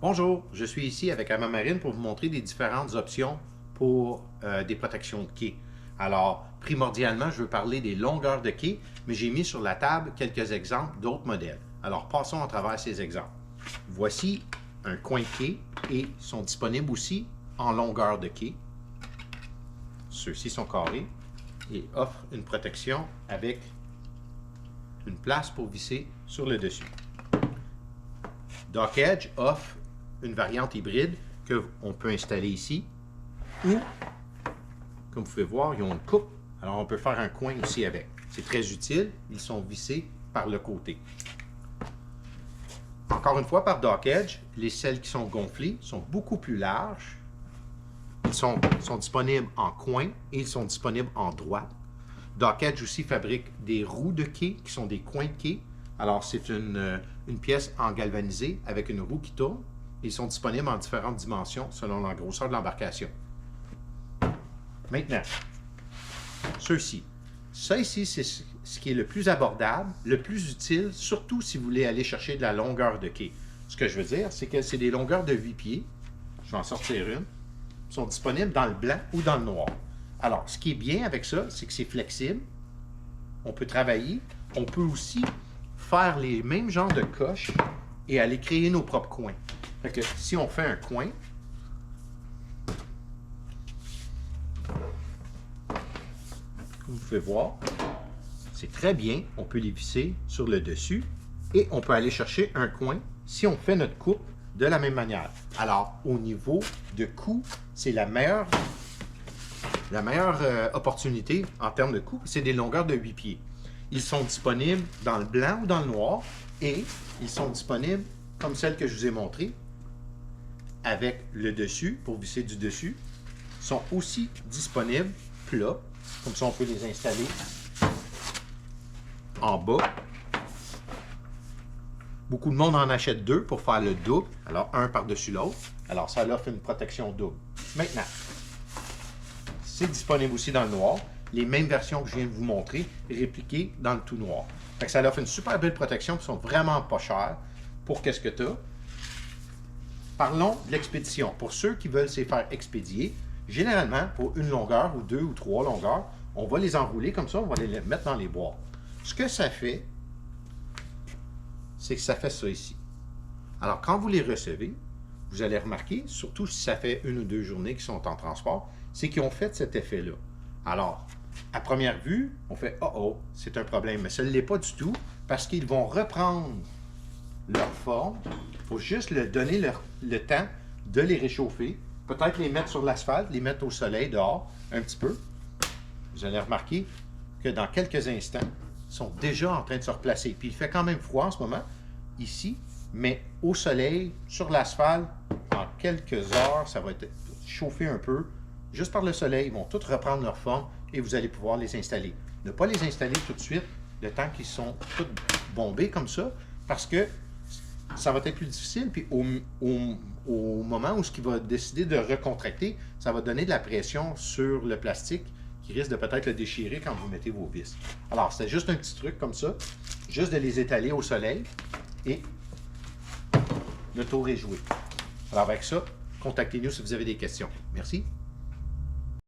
Bonjour, je suis ici avec Ama Marine pour vous montrer des différentes options pour des protections de quai. Alors, primordialement, je veux parler des longueurs de quai, mais j'ai mis sur la table quelques exemples d'autres modèles. Alors, passons à travers ces exemples. Voici un coin de quai et sont disponibles aussi en longueur de quai. Ceux-ci sont carrés et offrent une protection avec une place pour visser sur le dessus. Dock Edge offre une variante hybride qu'on peut installer ici, ou, comme vous pouvez voir, ils ont une coupe, alors on peut faire un coin aussi avec. C'est très utile, ils sont vissés par le côté. Encore une fois, par Dock Edge, celles qui sont gonflées sont beaucoup plus larges. Ils sont disponibles en coin et ils sont disponibles en droite. Dock Edge aussi fabrique des roues de quai qui sont des coins de quai. Alors, c'est une pièce en galvanisé avec une roue qui tourne. Ils sont disponibles en différentes dimensions selon la grosseur de l'embarcation. Maintenant, ceux-ci. Ça ici, c'est ce qui est le plus abordable, le plus utile, surtout si vous voulez aller chercher de la longueur de quai. Ce que je veux dire, c'est que c'est des longueurs de 8 pieds. Je vais en sortir une. Ils sont disponibles dans le blanc ou dans le noir. Alors, ce qui est bien avec ça, c'est que c'est flexible. On peut travailler. On peut aussi faire les mêmes genres de coches et aller créer nos propres coins. Fait que si on fait un coin, comme vous pouvez voir, c'est très bien. On peut les visser sur le dessus et on peut aller chercher un coin si on fait notre coupe de la même manière. Alors, au niveau de coût, c'est la meilleure opportunité en termes de coût, c'est des longueurs de 8 pieds. Ils sont disponibles dans le blanc ou dans le noir et ils sont disponibles comme celle que je vous ai montrée avec le dessus pour visser du dessus. Ils sont aussi disponibles plats, comme ça on peut les installer en bas. Beaucoup de monde en achète deux pour faire le double, alors un par-dessus l'autre. Alors ça offre une protection double. Maintenant, c'est disponible aussi dans le noir. Les mêmes versions que je viens de vous montrer, répliquées dans le tout noir. Fait que ça offre une super belle protection, qui sont vraiment pas chères pour qu'est-ce que tu as. Parlons de l'expédition. Pour ceux qui veulent se faire expédier, généralement, pour une longueur ou deux ou trois longueurs, on va les enrouler comme ça, on va les mettre dans les boîtes. Ce que ça fait, c'est que ça fait ça ici. Alors, quand vous les recevez, vous allez remarquer, surtout si ça fait une ou deux journées qu'ils sont en transport, c'est qu'ils ont fait cet effet-là. Alors, à première vue, on fait « Oh oh, c'est un problème », mais ce ne l'est pas du tout, parce qu'ils vont reprendre leur forme. Il faut juste leur donner le temps de les réchauffer, peut-être les mettre sur l'asphalte, les mettre au soleil dehors, un petit peu. Vous allez remarquer que dans quelques instants, ils sont déjà en train de se replacer. Puis il fait quand même froid en ce moment, ici, mais au soleil, sur l'asphalte, en quelques heures, ça va être chauffé un peu. Juste par le soleil, ils vont tous reprendre leur forme et vous allez pouvoir les installer. Ne pas les installer tout de suite, le temps qu'ils sont tous bombés comme ça, parce que ça va être plus difficile. Puis au moment où ce qui va décider de recontracter, ça va donner de la pression sur le plastique qui risque de peut-être le déchirer quand vous mettez vos vis. Alors, c'est juste un petit truc comme ça, juste de les étaler au soleil et le tour est joué. Alors avec ça, contactez-nous si vous avez des questions. Merci.